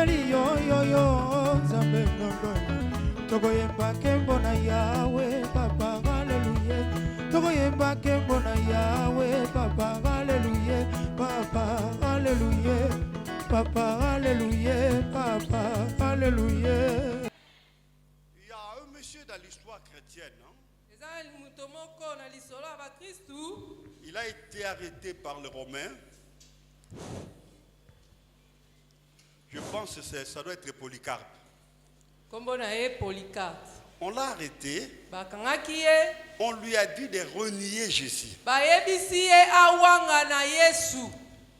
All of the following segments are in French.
tosepeli yo yo yo Nzambe ngondoni tokoyemba kembo na Yawe papa haleluya tokoyemba kembo na Yawe papa haleluya papa haleluya papa haleluya papa haleluya. Il y a un monsieur dans l'histoire chrétienne, hein? Il a été arrêté par les Romains. Je pense que ça doit être Polycarpe. On l'a arrêté. On lui a dit de renier Jésus.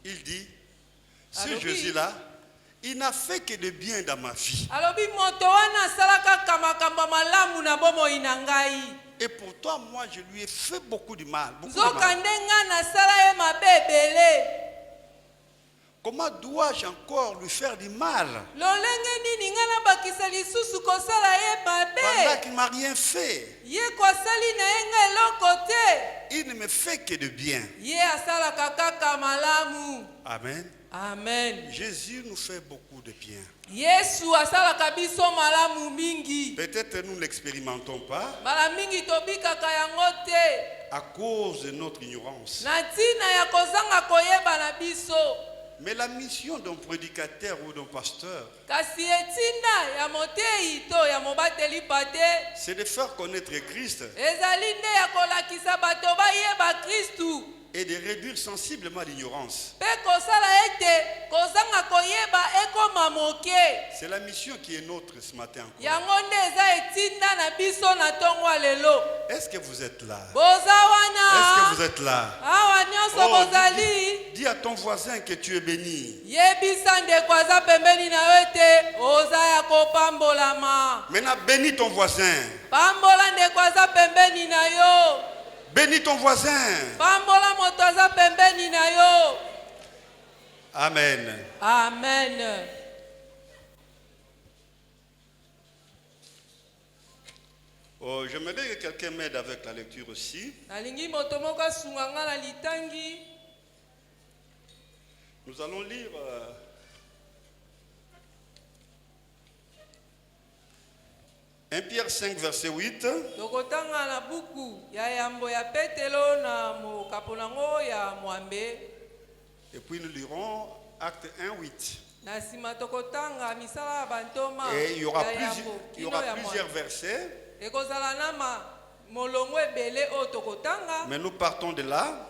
Il dit, ce Jésus-là, il n'a fait que de bien dans ma vie. Et pourtant, moi, je lui ai fait beaucoup de mal. Comment dois-je encore lui faire du mal? Pendant qu'il ne m'a rien fait. Il ne me fait que de bien. Amen. Amen. Jésus nous fait beaucoup de bien. Peut-être nous ne l'expérimentons pas à cause de notre ignorance. Mais la mission d'un prédicateur ou d'un pasteur, c'est de faire connaître Christ et de réduire sensiblement l'ignorance. C'est la mission qui est nôtre ce matin encore. Est-ce que vous êtes là? Est-ce que vous êtes là? Oh, dis à ton voisin que tu es béni. Maintenant, bénis ton voisin. Bénis ton voisin. Amen. Amen. Oh, j'aimerais que quelqu'un m'aide avec la lecture aussi. Nous allons lire 1 Pierre 5, verset 8. Et puis nous lirons Acte 1, 8. Et il y aura plusieurs versets. Mais nous partons de là.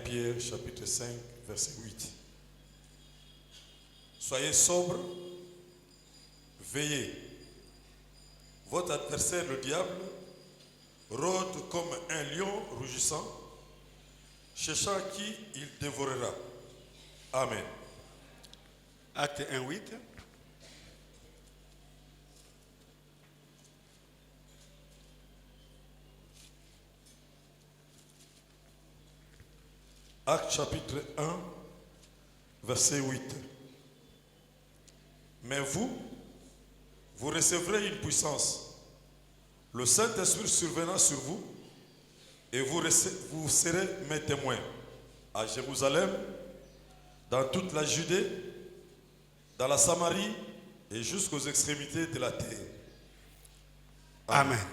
Pierre chapitre 5 verset 8. Soyez sobres, veillez. Votre adversaire le diable rôde comme un lion rugissant, cherchant qui il dévorera. Amen. Acte 1, 8. Acte chapitre 1, verset 8. Mais vous recevrez une puissance, le Saint-Esprit survenant sur vous, et vous serez mes témoins à Jérusalem, dans toute la Judée, dans la Samarie et jusqu'aux extrémités de la terre. Amen.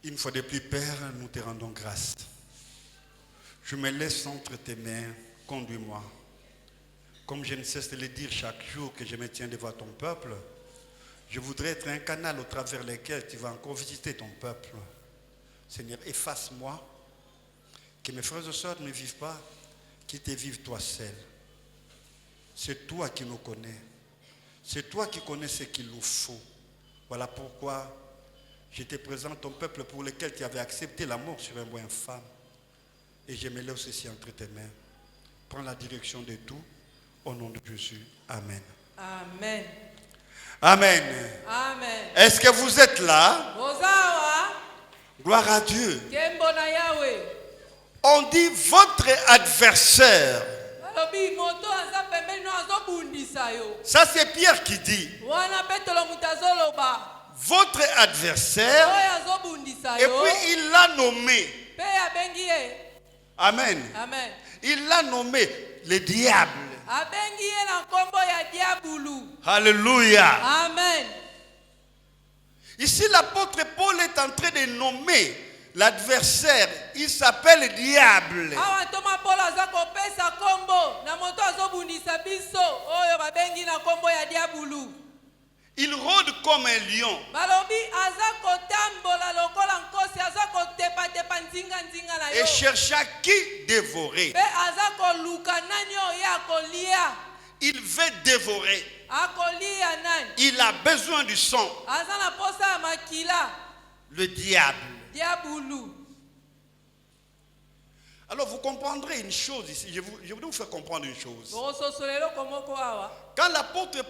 Une fois de plus, Père, nous te rendons grâce. Je me laisse entre tes mains, conduis-moi. Comme je ne cesse de le dire chaque jour que je me tiens devant ton peuple, je voudrais être un canal au travers lequel tu vas encore visiter ton peuple. Seigneur, efface-moi, que mes frères et sœurs ne vivent pas, qu'ils te vivent toi seul. C'est toi qui nous connais. C'est toi qui connais ce qu'il nous faut. Voilà pourquoi je te présente ton peuple pour lequel tu avais accepté la mort sur un bois infâme. Et je me laisse aussi entre tes mains. Prends la direction de tout. Au nom de Jésus. Amen. Amen. Amen. Amen. Est-ce que vous êtes là? Ozawa Gloire à Dieu. kembo na Yahweh. On dit votre adversaire. Alobi moto aza pembeni no azobundisa yo. Ça c'est Pierre qui dit. Wana Petro mutazoloba. Votre adversaire. Oyo azobundisa Et yo. puis il l'a nommé. Pe abengi ye. Amen. Amen. Il l'a nommé le diable. Abengi ye na nkombo ya diabulu. Alléluia. Amen. Ici l'apôtre Paul est en train de nommer l'adversaire. Il s'appelle le diable. Awa toma Paul aza kopesa kombo na moto azobundisa biso oyo babengi na kombo ya diabulu. Il rôde comme un lion. Balobi aza kotambola lokola nkosi aza kotepa nzinga na yo. Et cherche à qui dévorer. Pe aza koluka nani oyo akolia. Il veut dévorer. Akolia nani. Il a besoin du sang. Aza na posa ya makila. Le diable. Diabulu. Alors vous comprendrez une chose ici. Je voudrais vous faire comprendre une chose. Bososolelo komoko awa. Quand l'apôtre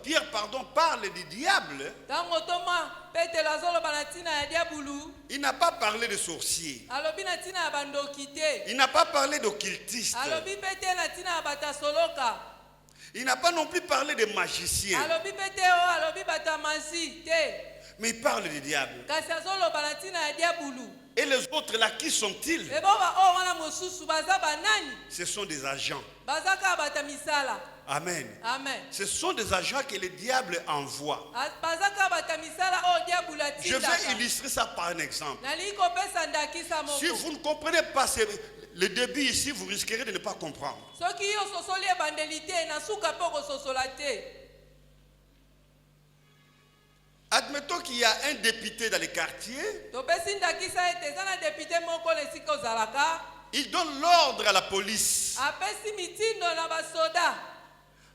Pierre, parle du diable, Tango toma Petelo azoloba na tina ya diabulu. il n'a pas parlé de sorciers. Alobi na tina ya bandoki te. Il n'a pas parlé d'occultistes. Alobi pete na tina ya batasoloka. Il n'a pas non plus parlé de magiciens. Alobi pete o alobi batamasi te. Mais il parle du diable. Kasi azoloba na tina ya diabulu. Et les autres là, qui sont-ils? Ebo ba o wana mosusu baza banani. Ce sont des agents. Baza ka batamisala. Amen. Amen. Ce sont des agents que le diable envoie. Baza ka batamisala o diabulu Je atinda. vais illustrer ça par un exemple. Nali kopesa ndakisa moko. Si vous ne comprenez pas le début ici, vous risquerez de ne pas comprendre. Soki yo sosoli ebandeli te na suka pe kososola te. Admettons qu'il y a un député dans les quartiers. Topesi ndakisa ete eza na député moko lesika ozalaka. Il donne l'ordre à la police. Apesi mitindo na basoda.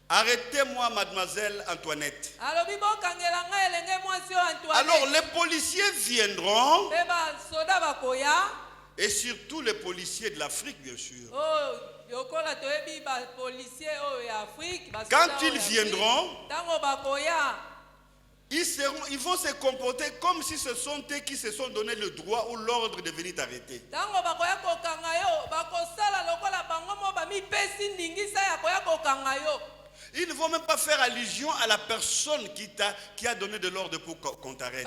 Arrêtez-moi, mademoiselle Antoinette. Alobi bokangela ngai elenge mwasi o Antoine. Alors les policiers viendront. Pe basoda bakoya. Et surtout les policiers de l'Afrique, bien sûr. Oh, yokola toyebi ba policier o ya Afrique. Quand ils viendront, tango bakoya. ils vont se comporter comme si ce sont eux qui se sont donné le droit ou l'ordre de venir t'arrêter. Tango bakoya kokanga yo, bakosala lokola bango mo ba mi pesi ndingisa ya koya kokanga yo. Ils ne vont même pas faire allusion à la personne qui a donné de l'ordre pour qu'on t'arrête.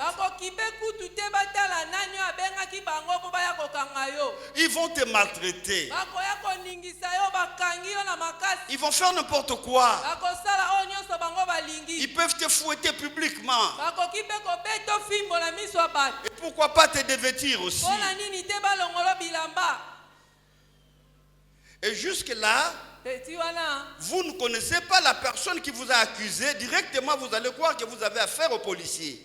Ils vont te maltraiter. Ils vont faire n'importe quoi. Ils peuvent te fouetter publiquement. Et pourquoi pas te dévêtir aussi. Et jusque-là, vous ne connaissez pas la personne qui vous a accusé. Directement, vous allez croire que vous avez affaire aux policiers.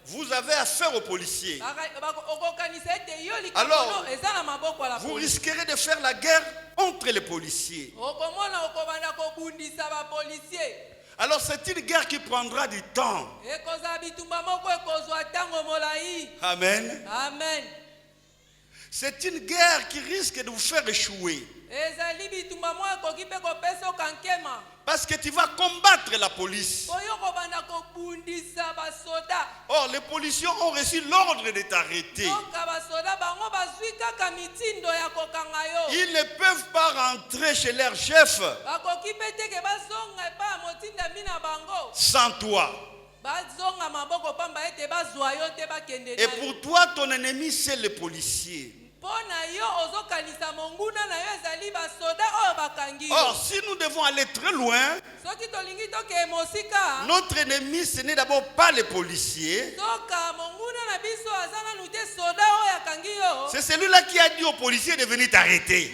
Vous avez affaire aux policiers. Alors, vous risquerez de faire la guerre entre les policiers. Alors c'est une guerre qui prendra du temps. Amen. Amen. C'est une guerre qui risque de vous faire échouer. Parce que tu vas combattre la police. Or, les policiers ont reçu l'ordre de t'arrêter. Ils ne peuvent pas rentrer chez leur chef sans toi. Et pour toi, ton ennemi, c'est le policier. Or, si nous devons aller très loin, notre ennemi, ce n'est d'abord pas les policiers. C'est celui-là qui a dit aux policiers de venir t'arrêter.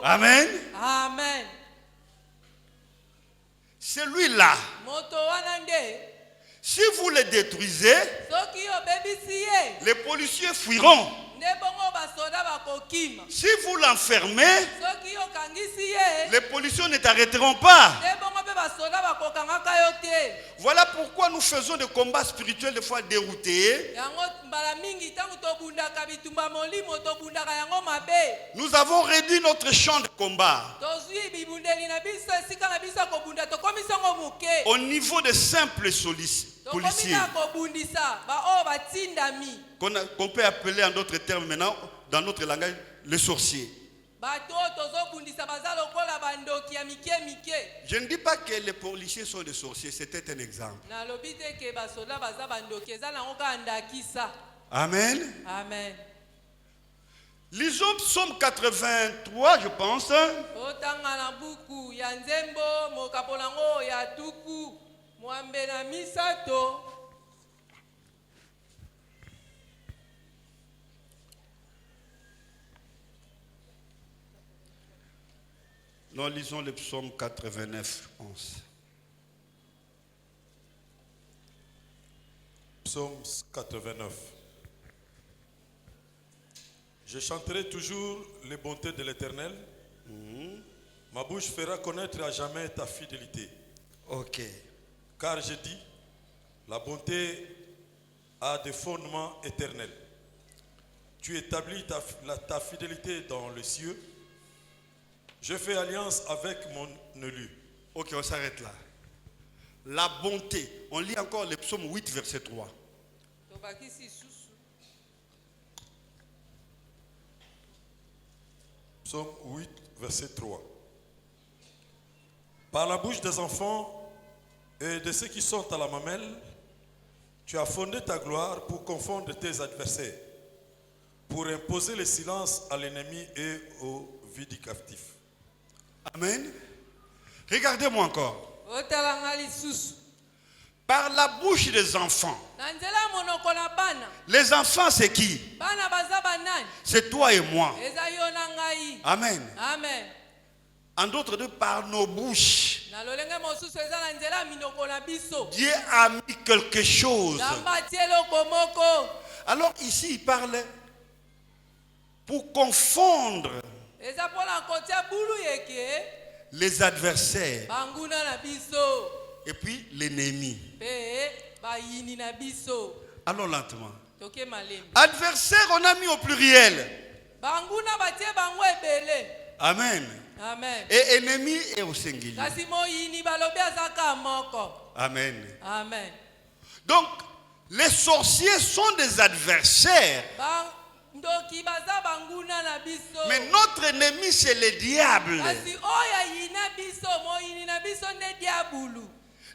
Amen. Amen. Celui-là, si vous le détruisez, les policiers fuiront. Si vous l'enfermez, les policiers ne t'arrêteront pas. basoda bakokangaka yo te. Voilà pourquoi nous faisons des combats spirituels des fois déroutés. Yango mbala mingi tangu tobundaka bitumba molimo tobundaka yango mabe. Nous avons réduit notre champ de combat Tozwi bibundeli na biso esika na biso kobunda tokomisa ngo muke. au niveau de simples policiers Tokomina kobundisa ba o batindami. qu'on peut appeler en d'autres termes maintenant, dans notre langage, les sorciers. Bato tozobundisa baza lokola bandoki ya mike mike. Je ne dis pas que les policiers sont des sorciers, c'était un exemple. Na lobi te ke basoda baza bandoki eza nango ka ndakisa. Amen. Amen. Lisons Psaume 83, je pense. Otanga na buku ya nzembo mokapolango ya tuku mwambe na misato. Nous lisons le psaume 89, je pense. Psaume 89. Je chanterai toujours les bontés de l'Éternel. Ma bouche fera connaître à jamais ta fidélité. Ok. Car je dis, la bonté a des fondements éternels. Tu établis ta fidélité dans les cieux. Je fais alliance avec mon élu. Ok, on s'arrête là. La bonté. On lit encore le psaume 8, verset 3. Psaume 8, verset 3. Par la bouche des enfants et de ceux qui sont à la mamelle, tu as fondé ta gloire pour confondre tes adversaires, pour imposer le silence à l'ennemi et au vide captif. Amen. Regardez-moi encore. Otalanga lisusu. Par la bouche des enfants. Na nzela monoko na bana. Les enfants, c'est qui? Bana baza banani? C'est toi et moi. Eza yo na ngai. Amen. Amen. En d'autres termes, par nos bouches. Na lolenge mosusu eza na nzela minoko na biso. Dieu a mis quelque chose. Namba tielo komoko. Alors ici, il parle pour confondre Eza pola kotia bulu yeke. les adversaires Banguna na biso. et puis l'ennemi. Pe ba yini na biso. Allons lentement. Toke malembe. Adversaire, on a mis au pluriel. Banguna batie bango ebele. Amen. Amen. Et ennemi est au singulier. Kasi mo yini balobi azaka moko. Amen. Amen. Donc, les sorciers sont des adversaires. Ndoki baza banguna na biso. Mais notre ennemi, c'est le diable. Kasi oya yina biso mo yini na biso ne diabulu.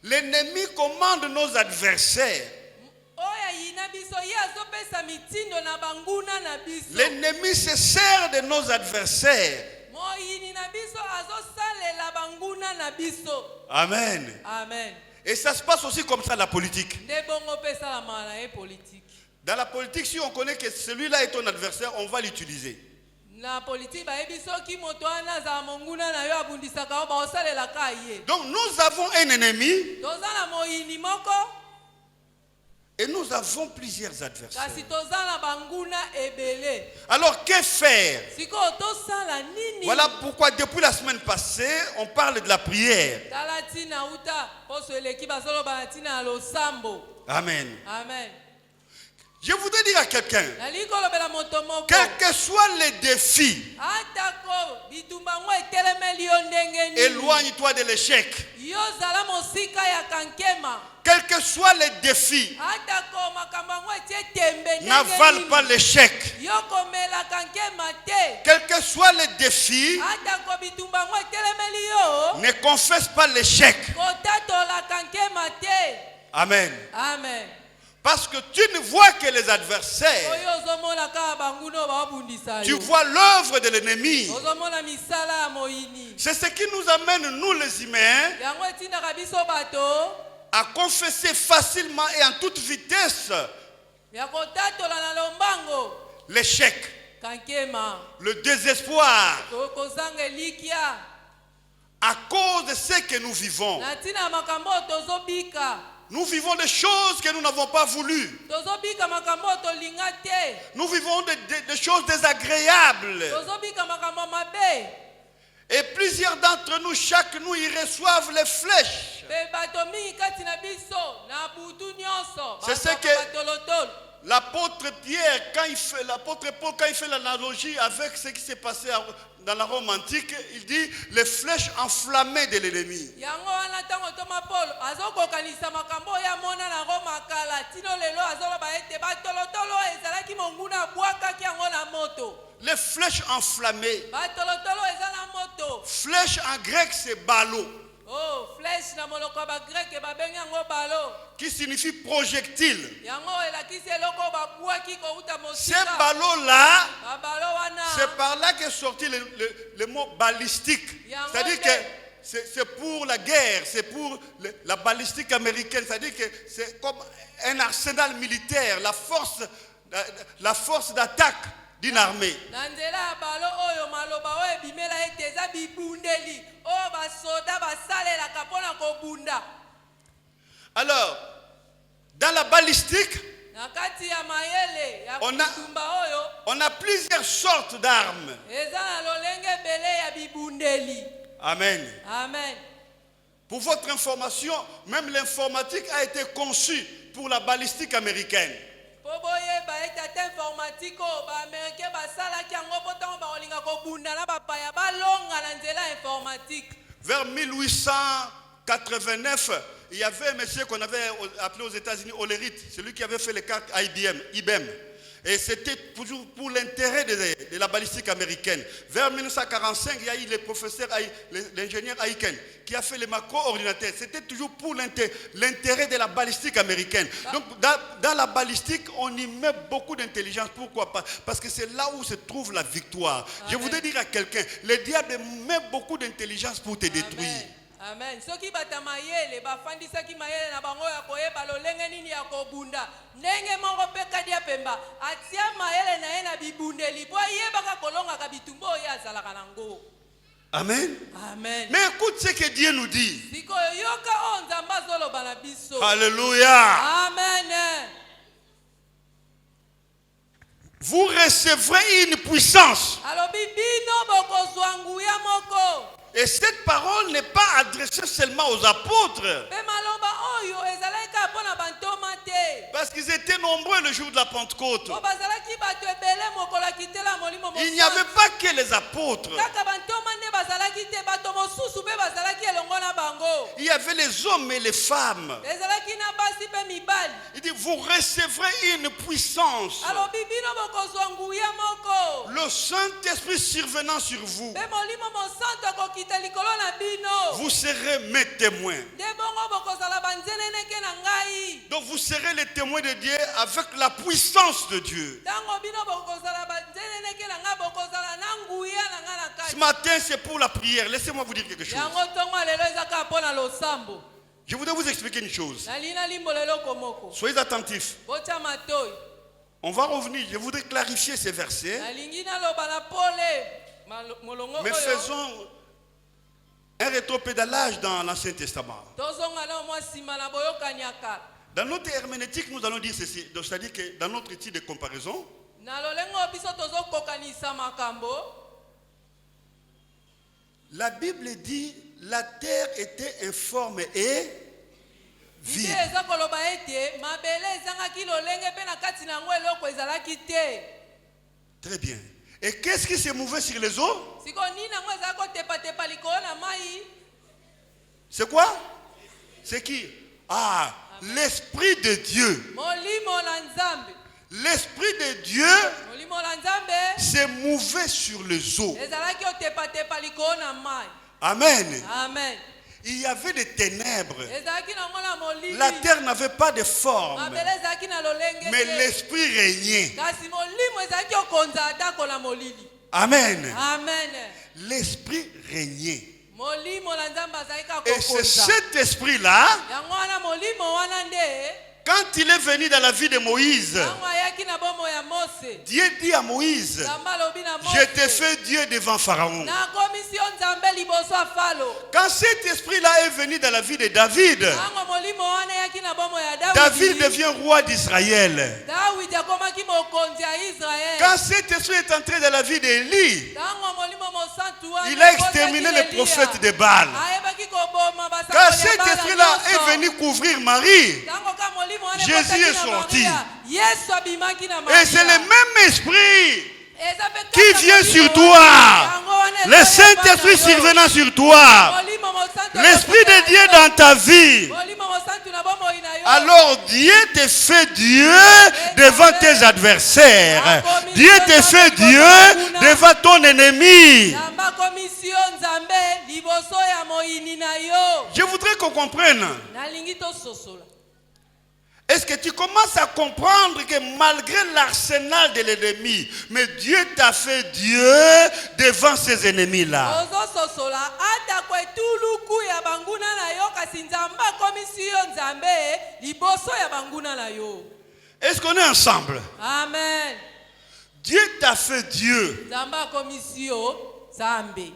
L'ennemi commande nos adversaires. Oya yina biso ye azopesa mitindo na banguna na biso. L'ennemi se sert de nos adversaires. Mo yini na biso azosalela banguna na biso. Amen. Amen. Et ça se passe aussi comme ça la politique. Nde bongo pesa la mala e politique. Dans la politique, si on connaît que celui-là est ton adversaire, on va l'utiliser. Na politique ba ebiso ki moto ana za monguna na yo abundisaka o ba osalela ka ye. Donc nous avons un ennemi Tozana mo yini moko. et nous avons plusieurs adversaires. Kasi tozana banguna ebele. Alors que faire? Siko tosala nini? Voilà pourquoi depuis la semaine passée, on parle de la prière. Talatina uta poso eleki basolo banatina lo sambo. Amen. Amen. Je voudrais dire à quelqu'un, Naliko lobela moto moko. quels que soient les défis, Atako bitumba ngo etelemeli yo ndenge nini. éloigne-toi de l'échec. Yo zala mosika ya kankema. Quels que soient les défis, Atako makamba ngo etie tembe ndenge n'avale pas l'échec. Yo komela kankema te. Quels que soient les défis, Atako bitumba ngo etelemeli yo. ne confesse pas l'échec. Kotatola kankema te. Amen. Amen. Parce que tu ne vois que les adversaires. Oyo ozomona ka banguno ba bundisa yo. Tu vois l'œuvre de l'ennemi. Ozomona misala ya moyini. C'est ce qui nous amène, nous les humains, Yango etindaka biso bato à confesser facilement et en toute vitesse ya kotatola na lombango l'échec, kankema le désespoir, kozanga elikia à cause de ce que nous vivons. na ntina makambo oyo tozobika. Nous vivons des choses que nous n'avons pas voulu. Tozobika makambo oyo tolinga te. Nous vivons des choses désagréables. Tozobika makambo mabe. Et plusieurs d'entre d'entre nous, chaque nous, ils reçoivent les flèches. Pe bato mingi kati na biso na butu nyonso. C'est ce Bazwaka que- batolotolo. L'apôtre Pierre, l'apôtre Paul, quand il fait l'analogie avec ce qui s'est passé dans la Rome antique, il dit les flèches enflammées de l'ennemi. Yango wana ntango toma Paul azokokanisa makambo oyo amona na Roma kala tino lelo azoloba ete batolotolo ezalaki monguna abwakaki yango na moto. Les flèches enflammées. Batolotolo eza na moto. Flèche en grec, c'est ballot, Oh, flèche na monoko ya bagreke babengi yango balo. qui signifie projectile. Yango elakisi eloko babwaki kouta Ces mosika. ballots-là, Babalo wana. c'est par là qu'est sorti le mot balistique. C'est-à-dire que c'est pour la guerre, c'est pour la balistique américaine. C'est-à-dire que c'est comme un arsenal militaire, la force d'attaque d'une armée. Na nzela ya balo oyo maloba oyo ebimela ete eza bibundeli oyo basoda basalelaka mpona kobunda. Alors, dans la balistique, Na kati ya mayele ya On a- bitumba oyo on a plusieurs sortes d'armes. eza na lolenge ebele ya bibundeli. Amen. Amen. Pour votre information, même l'informatique a été conçue pour la balistique américaine. Po boyeba ete ata informatique oyo baamerikain basalaki yango mpo ntango bakolinga kobunda na bapaya balonga na nzela ya informatique. Vers 1889, il y avait un monsieur qu'on avait appelé aux États-Unis Olerith, celui qui avait fait les cartes IBM. Et c'était toujours pour l'intérêt de la balistique américaine. Vers 1945, il y a eu le professeur, l'ingénieur Aiken, qui a fait les macro-ordinateurs. C'était toujours pour l'intérêt de la balistique américaine. Donc, dans la balistique, on y met beaucoup d'intelligence. Pourquoi pas? Parce que c'est là où se trouve la victoire. Amen. Je voudrais dire à quelqu'un, le diable met beaucoup d'intelligence pour te détruire. Amen. Soki bata mayele bafandisaki mayele na bango ya koyeba lolenge nini ya kobunda. Ndenge moko mpe kadi ya pemba atia mayele na ye na bibundeli po ayebaka kolongaka bitumba oyo azalaka nango. Amen. Amen. Mais écoute ce que Dieu nous dit. Sikoyo yoka oyo nzambe azoloba na biso. Alléluia. Amen. Vous recevrez une puissance. Alobi bino bokozwa nguya moko. Et cette parole n'est pas adressée seulement aux apôtres. Pe maloba oyo ezalaka mpona bantoma te. Parce qu'ils étaient nombreux le jour de la Pentecôte. Po bazalaki bato ebele mokolo akitela molimo Il n'y avait pas que les apôtres. kaka bantoma nde bazalaki te bato mosusu mpe bazalaki elongo na bango. Il y avait les hommes et les femmes. Ezalaki na basi mpe mibali. Il dit, vous recevrez une puissance. Alobi bino bokozwa nguya moko. Le Saint-Esprit survenant sur vous. Mpe molimo mosantu akokita likolo na bino. Vous serez mes témoins. Nde bongo bokozala banzeneneke na ngai. Donc vous serez les témoins de Dieu avec la puissance de Dieu. Ntango bino bokozala banzeneneke na ngai bokozala na nguya na ngai na Ce kati. matin, c'est pour la prière. Laissez-moi vous dire quelque chose. Yango ntongo lelo ezaka mpona losambo. Je voudrais vous expliquer une chose. Nalina limbola eloko moko. Soyez attentifs. Botya matoi. On va revenir. Je voudrais clarifier ces versets. Nalingi naloba na pole. Molongo Mais oyo. faisons un rétropédalage dans l'Ancien Testament. Tozonga na mwa nsima na boyokani ya kala. Dans notre herméneutique, nous allons dire ceci. Donc, c'est-à-dire que dans notre étude de comparaison, Na lolengo biso tozokokanisa makambo. la Bible dit la terre était informe et Bide vide. eza koloba ete mabele ezangaki lolenge mpe na kati na yango eloko ezalaki te. Très bien. Et qu'est-ce qui se mouvait sur les eaux? Siko nini yango ezalaki kotepatepa likolo na mai. C'est quoi? C'est qui? Ah, l'Esprit de Dieu. Molimo na nzambe. L'Esprit de Dieu Molimo na nzambe se mouvait sur les eaux. ezalaki kotepatepa likolo na mai. Amen. Amen. Il y avait des ténèbres. Ezalaki nango na molili. La terre n'avait pas de forme, Mabele ezalaki na lolenge mais te. l'Esprit régnait. Kasi molimo ezalaki okonza atako na molili. Amen. Amen. L'Esprit régnait. Molimo na nzambe azalaki Et c'est kokonza. cet esprit-là Yango wana molimo wana nde Quand il est venu dans la vie de Moïse, ntango ayaki na bomoi ya Mose, Dieu dit à Moïse, Nzambe alobi na je Mose, te fais Dieu devant Pharaon. nakomisi yo Nzambe liboso ya Falo. Quand cet esprit-là est venu dans la vie de David, Ntango molimo wana eyaki na bomoi ya David Davidi, devient roi d'Israël. Dawidi akomaki mokonzi ya Israele. Quand cet esprit est entré dans la vie d'Élie, Ntango molimo mosantu wana il a ekotaki exterminé Elia, les prophètes de Baal. ayebaki koboma basakoli Quand ya cet Bala esprit-là nyonso. est venu couvrir Marie, Ntango ka molimo wana Jésus ekotaki est na sorti. Maria, Yesu abimaki na et Maria. c'est le même esprit Eza pe qui kaka vient molimo sur wana, toi. yango wana Le ezoya Saint-Esprit bana yo. survenant sur toi. Molimo mosantu L'Esprit ekotaki de Dieu na yo. dans ta vie. Molimo mosantu na bomoi na yo. Alors Dieu te fait Dieu devant tes adversaires. Dieu te fait Dieu devant ton ennemi. Nzambe akomisi yo Nzambe liboso ya moyini na yo. Je voudrais qu'on comprenne. Nalingi tososola. Est-ce que tu commences à comprendre que malgré l'arsenal de l'ennemi, mais Dieu t'a fait Dieu devant ses ennemis-là? Ozososola ata kwa etuluku ya banguna na yo kasi Nzambe akomisi yo Nzambe liboso ya banguna na yo. Est-ce qu'on est ensemble? Amen. Dieu t'a fait Dieu Nzambe akomisi yo Nzambe.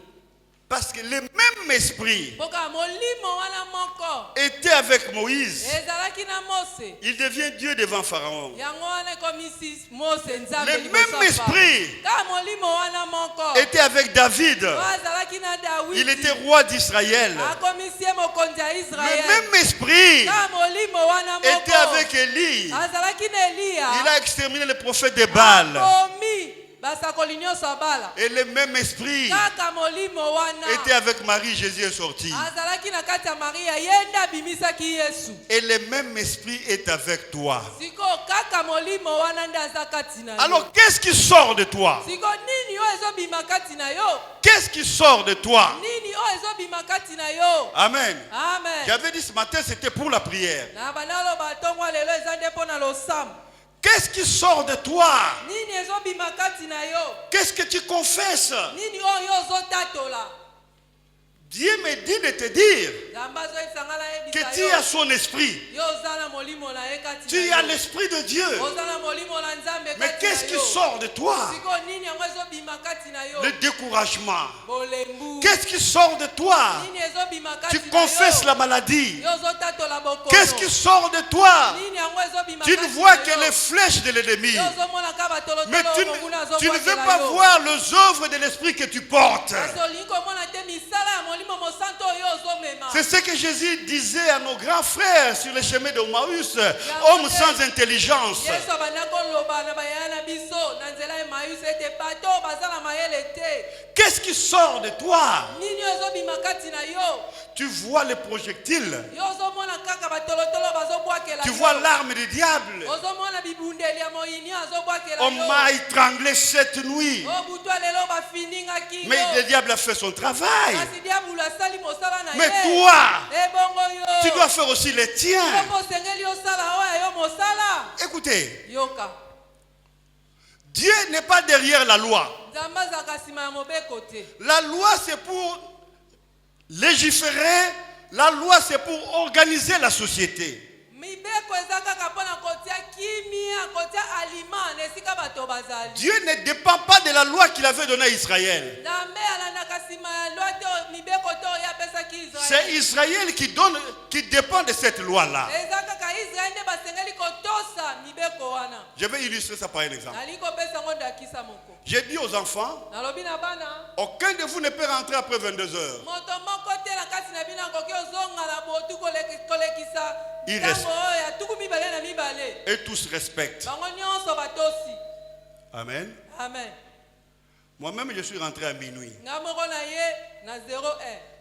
parce que le même esprit Boka molimo wana moko était avec Moïse. ezalaki na Mose. Il devient Dieu devant Pharaon. Yango wana ekomisi Mose Nzambe Le liboso même ya esprit Ka molimo wana moko était avec David. azalaki na Dawidi. Il était roi d'Israël. akomisi ye mokonzi ya Le Israele. même esprit Ka molimo wana était moko avec Élie. azalaki na Eliya. Il a exterminé les prophètes de Baal. akomi basakoli nyonso ya Bala. Et le même esprit Kaka molimo wana était avec Marie, Jésus est sorti. azalaki na kati ya Maria ye nde abimisaki Yesu. Et le même esprit est avec toi. Siko kaka molimo wana nde aza kati na yo. Alors qu'est-ce qui sort de toi? Siko nini oyo ezobima kati na yo? Qu'est-ce qui sort de toi? Nini oyo ezobima kati na yo? Amen. Amen. J'avais dit ce matin, c'était pour la prière. Na banaloba ntongo lelo eza nde mpo na losambo. Qu'est-ce qui sort de toi? Nini ezobima kati na yo? Qu'est-ce que tu confesses? Nini oyo ozotatola? Dieu me dit de te dire Nzambe azoyebisa na que yebisa tu yo. as son esprit. Yo oza na molimo na ye kati Tu na as yo. l'esprit de Dieu. Oza na molimo na Nzambe Mais kati qu'est-ce na qui yo. sort de toi? Siko nini yango ezobima kati na yo? Le découragement. Bolembu. Qu'est-ce qui sort de toi? Nini ezobima kati Tu na yo? confesses la maladie. Yo ozotatola bokono. Qu'est-ce qui sort de toi? Nini yango ezobima Tu ne kati vois na que yo? les flèches de l'ennemi. Yo ozomona ka batolotolo Mais monguna tu ne veux azobwakela pas yo. voir les œuvres de l'esprit que tu portes. Kasi olingi komona te misala ya molimo mosantu oyo ozomema. C'est ce que Jésus disait à nos grands frères sur le chemin de Emmaüs, hommes sans intelligence. Yesu abanda koloba na bayana na biso na nzela ya Emmaüs ete bato baza na mayele te. Qu'est-ce qui sort de toi? Nini oyo ezobima kati na yo? Tu vois les projectiles. Yo ozomona kaka batolotolo bazobwakela Tu yo. vois l'arme du diable. Ozomona bibundeli ya moyini azobwakela On yo. m'a étranglé cette nuit. O butu ya lelo bafiningaki yo. Mais le diable a fait son travail. Kasi diabulu asali mosala na ye. Mais toi, ebongo yo. tu dois faire aussi le tien. Opo osengeli osala oyo yo mosala. Écoutez, Yoka. Dieu n'est pas derrière la loi. Nzambe azalaka nsima ya mobeko te. La loi, c'est pour légiférer. La loi, c'est pour organiser la société. Mibeko eza kaka mpona kotia kimia, kotia aliment na esika bato bazali. Dieu ne dépend pas de la loi qu'il avait donnée à Israël. Nzambe alandaka nsima ya lwa te mibeko te oyo apesaki C'est Israele. Israël qui dépend de cette loi-là. Eza kaka Israele nde basengeli kotosa mibeko wana. Je vais illustrer ça par un exemple. Nali kopesa ngo ndakisa moko. J'ai dit aux enfants, Nalobi na bana, aucun de vous ne peut rentrer après 22 heures. moto moko te na kati na bino akoki ozonga na botu kolekisa Il ntango reste. oyo ya tuku mibale na mibale. Et tous respectent. Bango nyonso batosi. Amen. Amen. Moi-même, je suis rentré à minuit. Nga moko na ye na 01.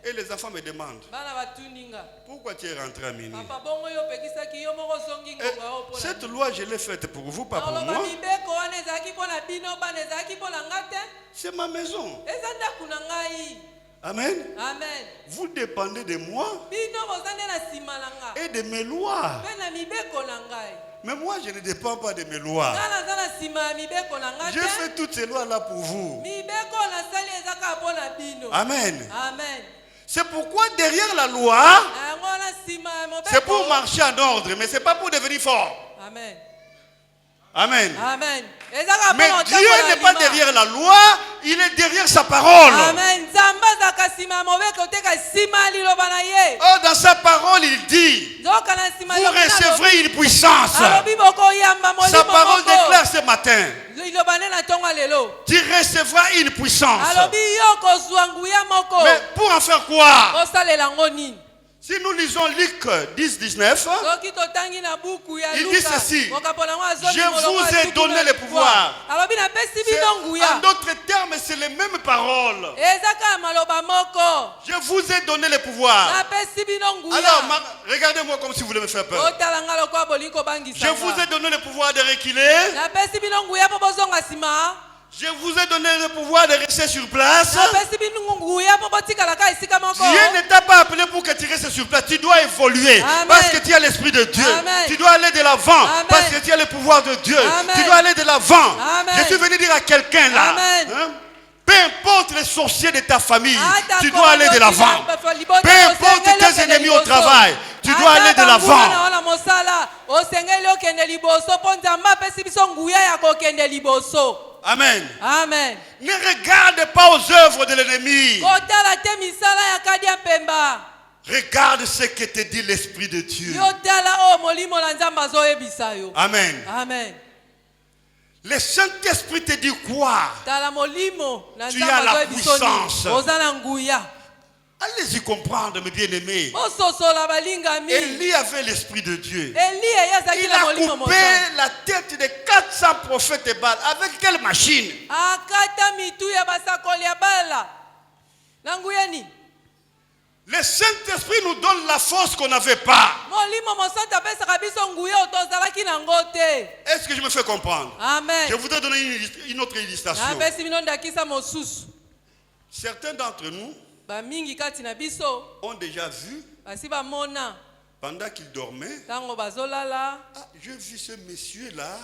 Et les enfants me demandent, Bana batuninga. pourquoi tu es rentré à minuit? Papa bongo yo pekisaki yo moko zongi Et ngonga yo pona. cette loi, je l'ai faite pour vous, pas pour Oloba moi. mibeko wana ezalaki mpona bino bana ezalaki mpona nga te. C'est ma maison. Eza ndaku na ngai. Amen. Amen. Vous dépendez de moi Bino boza nde na nsima na nga. et de mes lois. Mpe na mibeko na ngai. Mais moi, je ne dépends pas de mes lois. Nga naza na nsima ya mibeko na nga J'ai te. fait toutes ces lois-là pour vous. Mibeko nasali eza kaka mpona bino. Amen. Amen. C'est pourquoi derrière la loi, Na yango C'est pour marcher en ordre, mais ce n'est pas pour devenir fort. Amen. Amen. Amen. Mais Dieu n'est pas derrière la loi, il est derrière sa parole. Amen. Oh, dans sa parole, il dit, vous recevrez une puissance. Sa parole déclare ce matin, tu recevras une puissance. Mais pour en faire quoi? Si nous lisons Luc 10, 19, il dit ceci, je vous ai donné le pouvoir. En d'autres termes, c'est les mêmes paroles. Je vous ai donné le pouvoir. Alors, regardez-moi comme si vous voulez me faire peur. Je vous ai donné le pouvoir de reculer. Je vous ai donné le pouvoir de rester sur place. Dieu ne t'a pas appelé pour que tu restes sur place. Tu dois évoluer. Amen. Parce que tu as l'Esprit de Dieu. Amen. Tu dois aller de l'avant. Parce que tu as le pouvoir de Dieu. Amen. Tu dois aller de l'avant. Je suis venu dire à quelqu'un là. Hein? Peu importe les sorciers de ta famille, tu dois aller de l'avant. Peu importe tes ennemis au travail, tu dois aller de l'avant. Amen. Amen. Ne regarde pas aux œuvres de l'ennemi. Regarde ce que te dit l'Esprit de Dieu. Amen. Amen. Le Saint-Esprit te dit quoi? Tu as la puissance. Allez-y comprendre, mes bien-aimés. Élie avait l'Esprit de Dieu. Il a coupé la tête de 400 prophètes de Baal. Avec quelle machine? Le Saint-Esprit nous donne la force qu'on n'avait pas. Est-ce que je me fais comprendre? Amen. Je voudrais donner une autre illustration. Certains d'entre nous ont déjà vu, pendant qu'il dormait, j'ai vu ce monsieur-là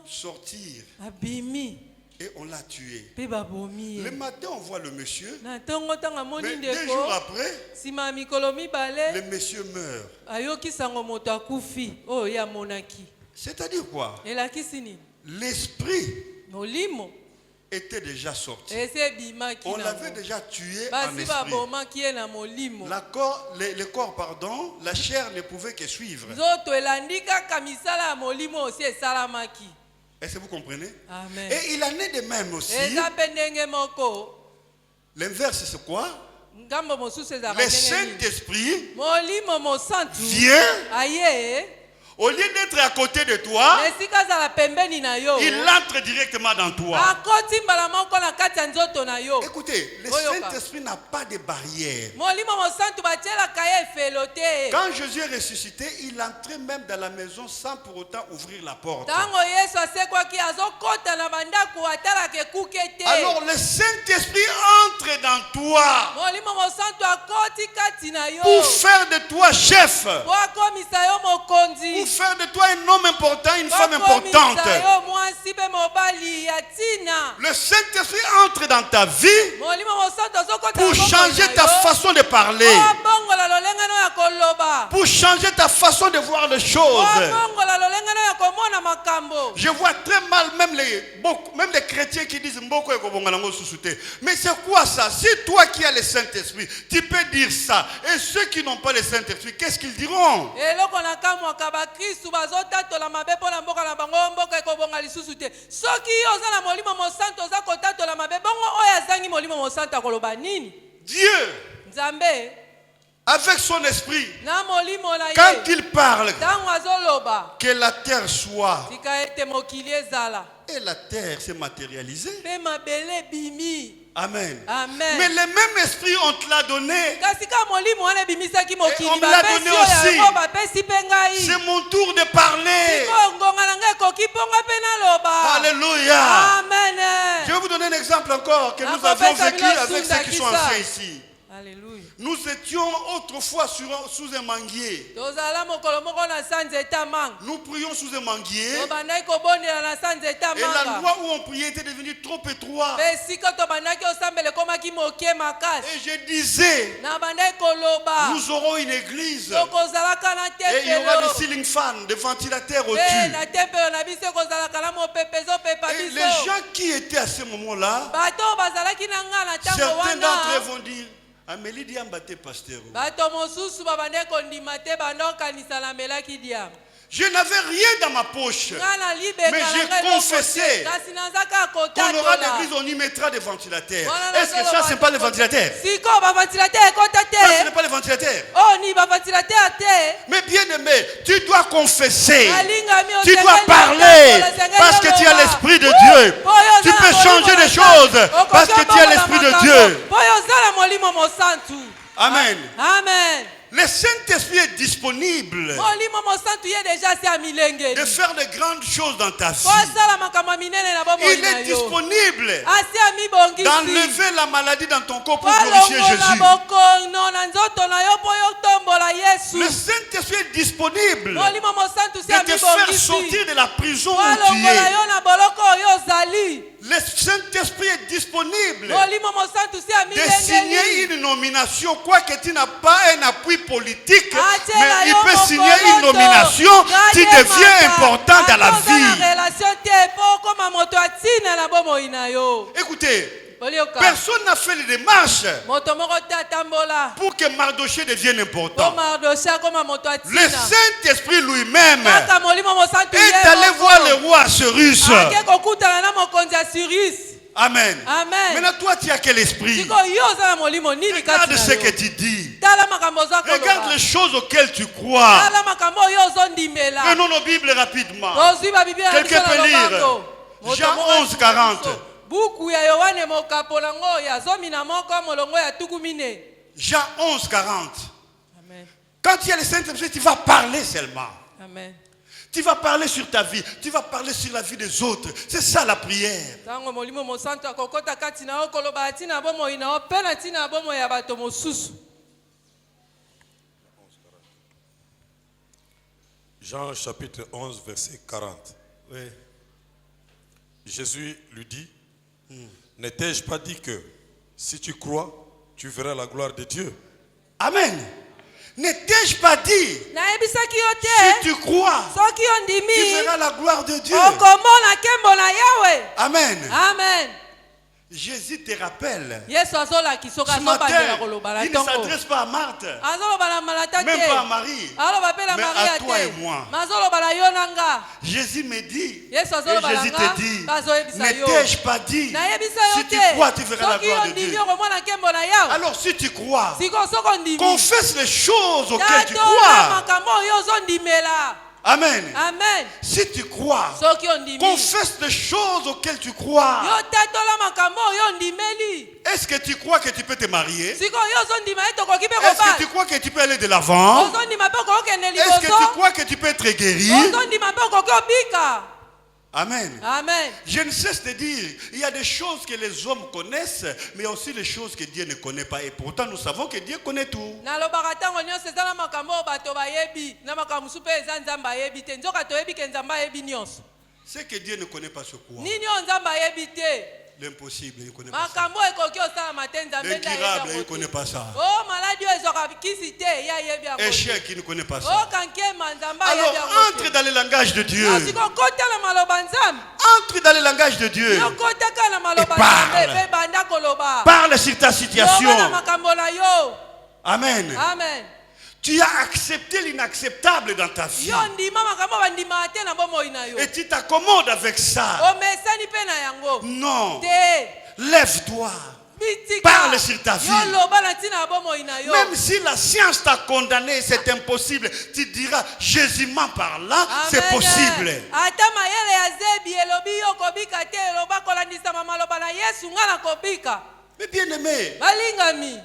sortir et on l'a tué. Le matin, on voit le monsieur, mais 2 jours après, le monsieur meurt. C'est-à-dire quoi? L'esprit était déjà sorti. On l'avait déjà tué en esprit. Le corps, pardon, la chair ne pouvait que suivre. Est-ce que vous comprenez? Amen. Et il en est de même aussi. L'inverse, c'est quoi? Le Saint-Esprit vient. Au lieu d'être à côté de toi, il entre directement dans toi. Écoutez, le Saint-Esprit n'a pas de barrière. Quand Jésus est ressuscité, il entrait même dans la maison sans pour autant ouvrir la porte. Alors le Saint-Esprit entre dans toi pour faire de toi chef. Pour faire de toi un homme important, une femme importante. Le Saint-Esprit entre dans ta vie pour changer ta façon de parler, pour changer ta façon de voir les choses. Je vois très mal même les chrétiens qui disent mais c'est quoi ça? Si toi qui as le Saint-Esprit, tu peux dire ça, et ceux qui n'ont pas le Saint-Esprit, qu'est-ce qu'ils diront? Dieu, avec son esprit, quand il parle, que la terre soit, et la terre s'est matérialisée. Amen. Amen. Mais le même esprit, on te l'a donné. Et on me l'a donné aussi. C'est mon tour de parler. Alléluia. Amen. Je vais vous donner un exemple encore que nous avions vécu avec ceux qui sont anciens ici. Alléluia. Nous étions autrefois sous un manguier. Tozala mokolo moko na sanze etamanga. Nous prions sous un manguier. Tobandaki kobondela na sanze Et etamanga. l'endroit où on priait était devenu trop étroit. Mpe esika tobandaki osambela ekomaki moke makasi. Et je disais, Na bandaki koloba. nous aurons une église. Tokozalaka na Et il y aura des tempelo. ceiling fans, des ventilateurs Mpe au-dessus. na tempelo na biso ekozalaka na mopepe ezopepa Et les biso. gens qui étaient à ce moment-là, Bato bazalaki na nga na ntango certains d'entre eux wana. vont dire, Amélie Diambate pasteur. Bato mosusu babandaki kondima te bandokanisa namelaki diama. Je n'avais rien dans ma poche. Nga na libeka Mais na j'ai ngai confessé eloko te. Kasi nazaka qu'on aura kotatola. l'église, on y mettra des ventilateurs. Voilà, Est-ce que ça, c'est pas les ventilateurs? Siko baventilateur ekota Ça, ce n'est te. pas les ventilateurs. Oh ni baventilateur te. Mais bien aimé, tu dois confesser. Alingami Tu osengeli dois na parler ntango, osengeli parce que tu as oloba. l'Esprit de Woo! Dieu. Po oyo Tu ozala peux molimo changer des mosantu. choses Okoki parce que tu as obongola l'Esprit de makambo. Dieu. Po oyo ozala molimo mosantu. Amen. Amen. Le Saint-Esprit est disponible Molimo mosantu ye deja si amilengeli. de faire de grandes choses dans ta vie. Po asala makambo minene na bomoi Il na est yo. disponible Asi amibongisi. d'enlever la maladie dans ton corps pour Po glorifier alongola Jésus. bokono na nzoto na yo po yo tombola Yesu. Le Saint-Esprit est disponible Molimo mosantu si de te faire amibongisi. sortir de la prison Po où tu alongola es. yo na boloko oyo ozali. Le Saint-Esprit est disponible Molimo mosantu si de signer amilengeli. une nomination, quoique tu n'as pas un appui politique, Atiela mais il yo peut signer une mokoloto. nomination, tu Gade deviens maka. important dans la Ata oza na vie. relation te po okoma moto atina na bomoi na yo. Écoutez, Bolioka. personne n'a fait les démarches Moto moko te atambola. pour que Mardoché devienne Po important. Mardoché akoma moto Le atina. Saint-Esprit lui-même Kaka molimo mosantu ye est allé moko. voir le roi Assyrus. Ake kokutana na mokonzi ya Cyrus. Amen. Amen. Maintenant, toi, tu as quel esprit? Siko yo oza na molimo nini kati Regarde na ce que yo. tu dis. Tala makambo oza Regarde koloba. les choses auxquelles tu crois. Tala makambo oyo ozondimela. Prenons nos Bibles rapidement. Tozwi babiblia na biso Quelqu'un na peut lire lobako. Moto Jean moko 11, 40. biso. Buku ya Yohane mokapo nango ya zomi na moko molongo ya tuku mine. Jean 11, 40. Amen. Quand tu as le Saint-Esprit, tu vas parler seulement. Amen. Tu vas parler sur ta vie. Tu vas parler sur la vie des autres. C'est ça la prière. Tango molimo mosantu akokota kati na yo koloba atina bomoi na yo mpe na ntina bomoi ya bato mosusu. Jean chapitre 11, verset 40. Oui. Jésus lui dit, n'ai-je pas dit que si tu crois, tu verras la gloire de Dieu? Amen. Ne t'ai-je pas dit, Nayebisaki yo si te tu crois, soki yo tu ndimi verras la gloire de Dieu. okomona nkembo na Yawe. Amen. Amen. Jésus te rappelle. Yesu azolakisa soki Ce azobandela matin, koloba na il ne ntongo. s'adresse pas à Marthe, Azoloba na malata même pas à te. Marie, Aloba mpe na mais Maria à toi et te. moi. Ma azoloba na yo na nga. Jésus me dit, Yesu et azoloba na Jésus nga. te dit, Bazoyebisa yo. ne t'ai-je pas dit, Nayebisa yo si tu te. crois, tu verras la Soki gloire yo de ndimi Dieu. okomona nkembo na Yawe. Alors si tu crois, Siko soko ndimi. confesse les choses auxquelles tu Tatola crois. makambo oyo ozondimela. Amen. Amen. Si tu crois, Soki yo ndimi. confesse les choses auxquelles tu crois. Yo tatola makambo oyo ndimeli. Est-ce que tu crois que tu peux te marier? Siko yo ozondima ye tokoki mpe Est-ce que kobala. tu crois que tu peux aller de l'avant? Ozondima mpe okokende Est-ce que tu liboso. crois que tu peux être guéri? Ozondima mpe okoki obika. Amen. Amen. Je ne cesse de dire, il y a des choses que les hommes connaissent, mais il y a aussi les choses que Dieu ne connaît pas. Et pourtant, nous savons que Dieu connaît tout. nalobaka ntango nyonso eza na makambo oyo bato bayebi na makambo mosusu mpe eza nzambe ayebi te nzoka toyebi ke nzambe ayebi nyonso Ce que Dieu ne connaît pas, c'est quoi? nini oyo nzambe ayebi te L'impossible, il ne connaît pas ça. makambo oyo ekoki osalama te nzambe nde ayebi L'incurable, il ne yango connaît te pas ça. o maladi oyo ezwaka kisi te ye ayebi yango te Échec, il ne connaît pas ça. o kankema nzambe ayebi Alors, yango entre te dans le langage de Dieu. asiko kota na maloba nzambe Entre dans le langage de Dieu. yo kotaka na maloba Et parle. nzambe mpe banda koloba Parle sur ta loba na situation. makambo na yo Amen. amen Tu as accepté l'inacceptable dans ta vie. yo ndima makambo bandimaka te na bomoi na yo Et tu t'accommodes avec ça. omesani mpe na yango Non. te Lève-toi. bitika Parle sur ta vie. yo loba na ntina ya bomoi na yo Même si la science t'a condamné, c'est impossible. Tu diras, Jésus ment par là, c'est Amen. possible. ata mayele ya zebi elobi yo kobika te eloba kolandisama maloba na yesu nga na kobika Mais bien aimé, balingami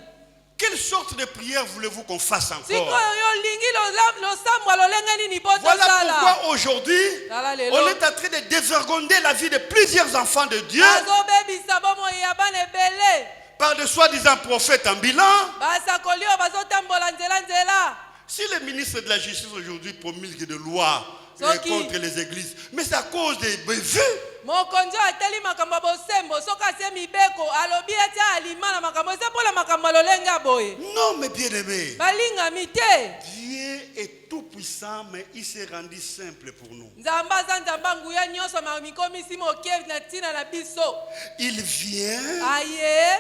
quelle sorte de prière voulez-vous qu'on fasse sikoyo encore? yo olingi losambwa lolenge nini po Voilà tosala pourquoi aujourd'hui, Tala lelo. on est en train de dévergonder la vie de plusieurs enfants de Dieu azobebisa bomoi ya bana ebele par de soi-disant prophètes en bilan. basakoli oyo bazotambola nzela nzela. Si le ministre de la Justice aujourd'hui promulgue des lois Soki. contre les églises, mais c'est à cause des bévues. mokonzi oyo ateli makambo ya bosembo soki asie mibeko alobi ete alima na makambo eza mpola makambo ya lolenge ya boye. Non, mes bien-aimés. balingami te. Dieu est tout puissant, mais il s'est rendu simple pour nous. nzambe aza nzambe nguya nyonso mikomisi moke na ntina na biso. Il vient aye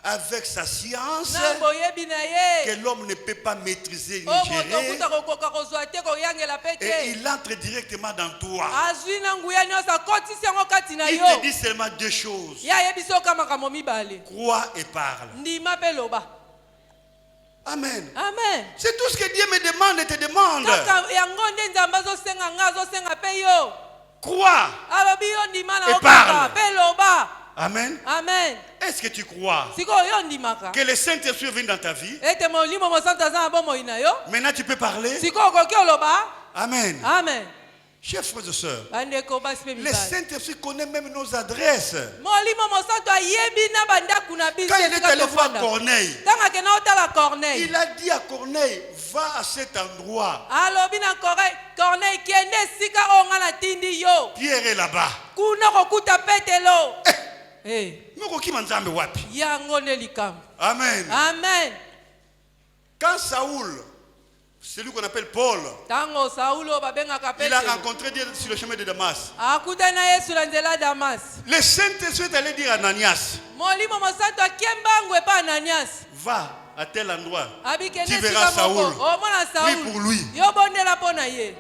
avec sa science na boyebi na ye que l'homme ne peut pas maîtriser ni oyo gérer. moto okuta kokoka kozwa te koyangela pe Et te. il entre directement dans toi. azwi na nguya nyonso akotisi yango kati na Il yo. te dit seulement deux choses. ye ayebi so oka makambo mibale. Crois et parle. ndima mpe loba. Amen. amen. C'est tout ce que Dieu me demande et te demande. kaka yango nde nzambe azosenga nga azosenga mpe yo. Crois. alobi yo ndima na Et yo parle. kaka mpe loba. Amen. amen. Est-ce que tu crois sikoyo yo ndimaka que le Saint-Esprit vient dans ta vie? ete molimo mosantu aza na bomoi na yo. Maintenant tu peux parler. sikoyo okoki oloba. Amen. amen. Chers frères et sœurs, bandeko basi mpe le mibali. Saint-Esprit connaît même nos adresses. molimo mosantu ayebi na bandaku na biso Quand il est esika allé voir tovanda. Corneille, ntango akenda otala corneille. il a dit à Corneille, va à cet endroit. alobi na corneille kende esika oyo nga natindi yo. Pierre est là-bas. kuna kokuta petelo. Mokoki manzambe wapi? yango nde likambo. Amen. amen. Quand Saoul, celui qu'on appelle Paul, ntango saulo babengaka il a petelo rencontré Dieu sur le chemin de Damas, akutani na yesu na nzela damas. le Saint-Esprit est allé dire à Ananias, molimo mosantu akie mbangu epa ananias. va à tel endroit. abikende Tu verras esika moko Saoul. omona Prie pour saulu lui. yo bondela mpo na ye.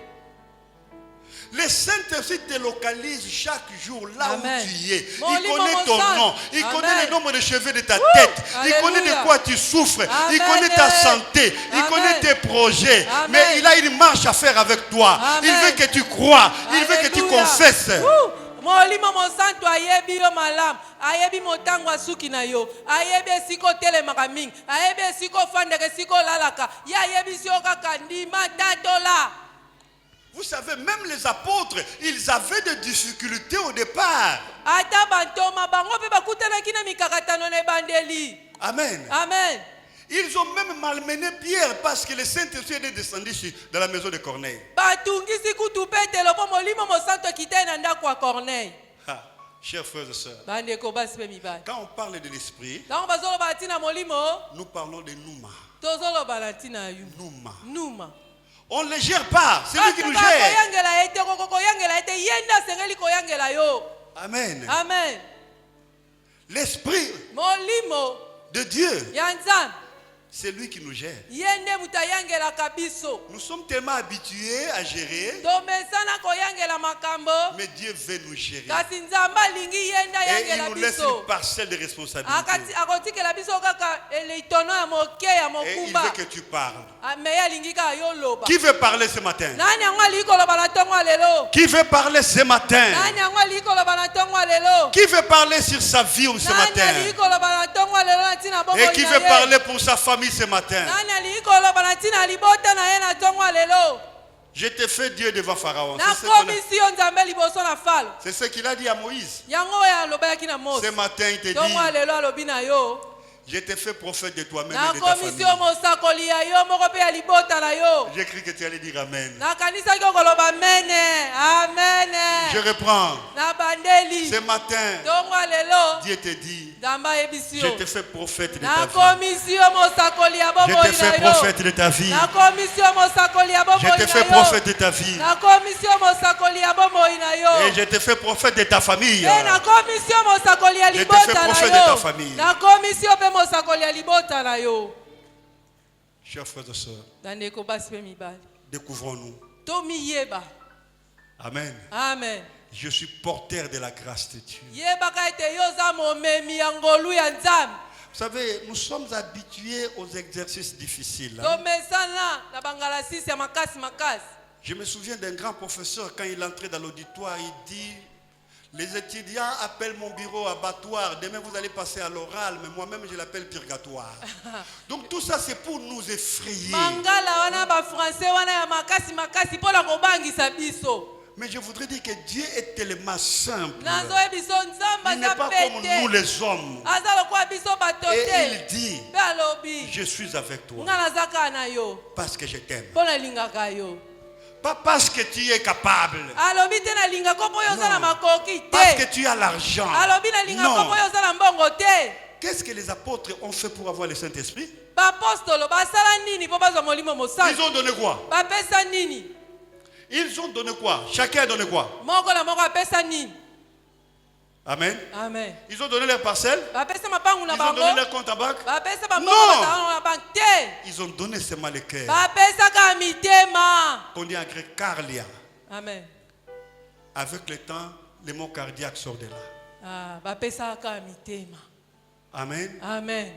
Le Saint-Esprit te localise chaque jour là Amen. où tu es. Mon Il livre, connaît mon ton sang. nom. Il Amen. connaît le nombre de cheveux de ta tête. Il connaît Alléluia. de quoi tu souffres. Il Amen. connaît ta santé. Il Amen. connaît tes projets. Amen. Mais il a une marche à faire avec toi. Amen. Il veut que tu crois. Il veut que tu Alléluia. confesses. molimo mosantu ayebi yo malamu ayebi motango asuki na yo ayebi esika otelemaka mingi ayebi esika ofandaka esika olalaka ye ayebi si yo kaka ndima tatola. Vous savez, même les apôtres, ils avaient des difficultés au départ. ata bantoma bango mpe bakutanaki na mikakatano na ebandeli. Amen. amen. Ils ont même malmené Pierre parce que le Saint-Esprit est descendu dans la maison de Corneille. batungisi kutu petelo mpo molimo mosantu akitai na ndako ya corneille. Ah, chers frères et sœurs, bandeko basi mpe mibali. quand on parle de l'esprit, ntango bazoloba na ntina molimo nous parlons de Nouma. tozoloba na ntina yu Nouma. numa. On ne le gère pas, c'est lui qui nous gère. koyangela ye te koko koyangela ye te ye nde asengeli koyangela yo. Amen. amen. L'esprit molimo de Dieu, ya nzambe c'est lui qui nous gère. ye nde moto ayangelaka biso. Nous sommes tellement habitués à gérer, tomesana koyangela makambo mais Dieu veut nous gérer. kasi nzambe alingi ye nde Et il ayangela nous laisse biso. une parcelle de responsabilité. akotikela biso kaka litono ya moke ya Et il mokumba. veut que tu parles. me ye alingi kaka yo loba. Qui veut parler ce matin? nani yango alingi koloba na ntongo ya lelo. Qui veut parler ce matin? nani yango alingi koloba na ntongo ya lelo. Qui veut parler sur sa vie ce nani matin? alingi koloba na ntongo ya lelo na ntina bomoi Et na qui ye. veut parler pour sa famille ce matin? nani alingi koloba na ntina libota na ye na ntongo ya lelo. Je te fais Dieu devant Pharaon. C'est ce qu'on a- nakomisi yo nzambe liboso na falo. c'est ce qu'il a dit à Moïse. yango oyo alobelaki na mose. Ce matin, il te ntongo ya dit, lelo alobi na yo. je te fais prophète de toi-même et de ta nakomisi famille. yo mosakoli ya yo moko mpe ya libota na yo. J'ai cru que tu allais dire Amen. nakanisaki okoloba mene amene. Je reprends. na bandeli Ce matin, ntongo ya lelo Dieu te dit, nzambe ayebisi je yo. te fais prophète de ta vie. nakomisi yo mosakoli ya Je bomoi te fais na yo. prophète de ta vie. nakomisi yo mosakoli ya Je bomoi te fais na yo. prophète de ta vie. nakomisi yo mosakoli ya bomoi na yo. Et je te fais prophète de ta famille. mpe nakomisi yo mosakoli ya Je te libota fais na prophète de ta yo. famille. nakomisi yo mpe mosakoli ya libota na yo. Chers frères et sœurs, bandeko basi mpe mibali découvrons-nous. tomiyeba. Amen. amen. Je suis porteur de la grâce de Dieu. yebaka ete yo oza momemi ya ngolu ya nzambe. Vous savez, nous sommes habitués aux exercices difficiles. tomesana na bangalasisi ya makasi makasi. Je me souviens d'un grand professeur, quand il entrait dans l'auditoire, il dit, les étudiants appellent mon bureau abattoir, demain vous allez passer à l'oral, mais moi-même je l'appelle purgatoire. Donc tout ça c'est pour nous effrayer. mangala wana bafrançais wana ya makasi makasi mpona kobangisa biso. Mais je voudrais dire que Dieu est tellement simple. nazoye biso nzambe Il n'est aza pas comme nous pete les hommes. aza lokola biso bato Et te il dit, mpe alobi je suis avec toi nga naza kaka na yo parce que je t'aime. mpo nalingaka yo Pas parce que tu es capable. alobi te nalingaka mpo yo oza na Non. makoki Parce te que tu as l'argent. alobi nalingaka Non. mpo yo oza na mbongo te Qu'est-ce que les apôtres ont fait pour avoir le Saint-Esprit? baapostolo basala nini mpo bazwa molimo Ils mosali ont donné quoi? bapesa nini Ils ont donné quoi? Chacun a donné quoi? moko na moko apesa nini Amen. amen Ils ont donné leurs parcelles. bapesa mapangu na Ils ont donné bango leur compte en banque. bapesa Non. bambongo bazalano na banke te Ils ont donné seulement le cœur. bapesaka mitema Qu'on dit en grec carlia. amen Avec le temps, les mots cardiaques sortent de là. bapesaka mitema Amen. amen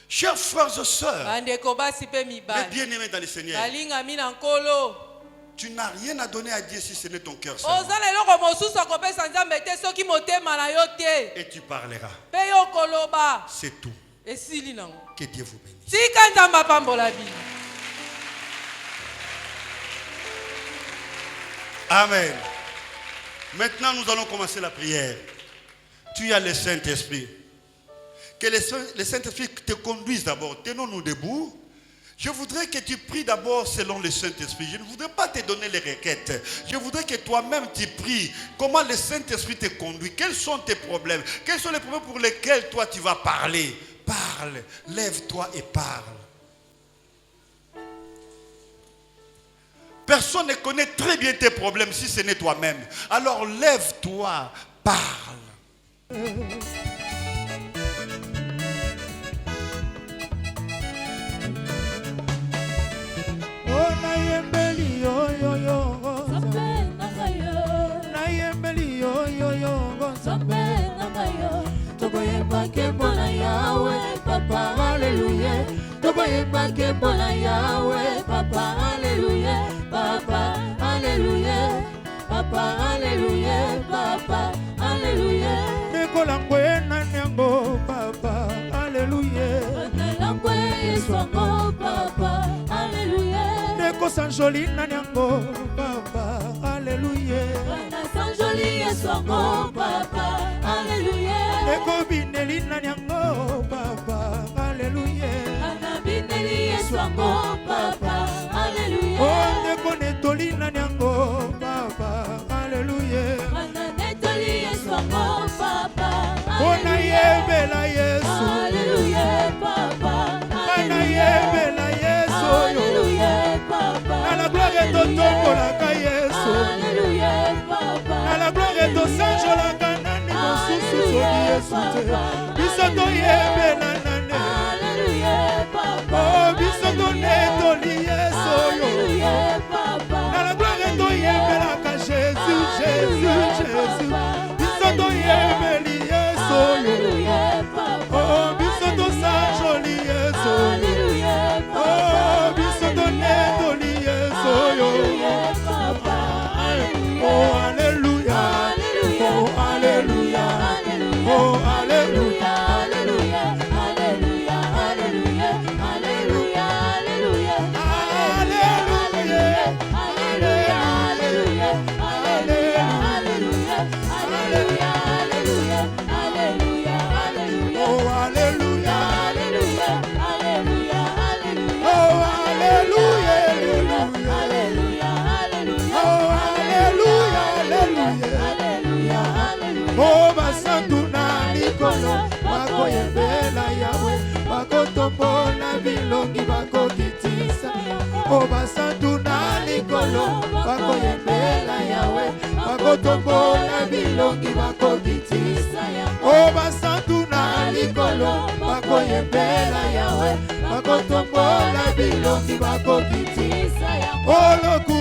Chers frères et sœurs, bandeko basi mpe les mibali bien-aimés dans le Seigneur, balingami na nkolo tu n'as rien à donner à Dieu si ce n'est ton cœur seul. oza na eloko mosusu akopesa nzambe te soki motema na yo te Et tu parleras. mpe yo koloba C'est tout. esili nango Que Dieu vous bénisse. tika nzambe apambola bino Amen. Maintenant, nous allons commencer la prière. Tu as le Saint-Esprit. Que le Saint-Esprit te conduise d'abord. Tenons-nous debout. Je voudrais que tu pries d'abord selon le Saint-Esprit. Je ne voudrais pas te donner les requêtes. Je voudrais que toi-même tu pries. Comment le Saint-Esprit te conduit. Quels sont tes problèmes. Quels sont les problèmes pour lesquels toi tu vas parler. Parle. Lève-toi et parle. Personne ne connaît très bien tes problèmes si ce n'est toi-même. Alors lève-toi, parle. Oh, nayembeli yo yo yo, Nzambe nanga yo, nayembeli yo yo yo, Nzambe nanga yo. Tokoyemba nkembo na Yawe, Papa, Alleluia. Tokoyemba nkembo na Yawe, Papa, Alleluia. Papa, Alleluia. Papa, Alleluia. Papa, Alleluia. nekolangwe nanyango papa, alleluia. Banalangwe Yesu Papa, Alleluia. Nekosanjoli nanyango papa, alleluia. Banasanjoli Yesu Papa, Alleluia. Nekobineli nanyango papa, alleluia. Banabineli Yesu Papa, Alleluia. Oh, nekonetoli nanyango papa, alleluia. Bananetoli Yesu Papa, Oh, nayembela Alleluia. Yesu, Alleluia, Papa. nayembela Yesu yo. Alleluia, Papa. Na la gloire totombolaka Yesu, Alleluia, Papa. na la gloire tosanjolaka nani mosusu soki Yesu te. Biso toyembela nani, Alleluia, Papa. oh biso tonetoli Yesu yo. Alleluia, Papa. Na la gloire toyembelaka Jésus, Jésus, Jésus. Biso toyembeli Yesu yo. Alleluia, Papa. Oh biso tosanjoli Yesu yo. Alleluia, Papa. Oh biso tonetoli Yesu yo. Alleluia, Papa. Oh alléluia, oh alléluia, oh alléluia. Alleluia, Alleluia, Alleluia, Alleluia, Alleluia. Oh alléluia, oh alléluia, oh alléluia, alléluia. Oh basantu na likolo bakoyembela Yawe, bakotombola bilongi bakokitisa. Oh basantu na likolo bakoyembela Yawe, bakotombola bilongi bakokitisa. Oh basantu na likolo bakoyembela Yawe, bakotombola bilongi bakokitisa. Oh loku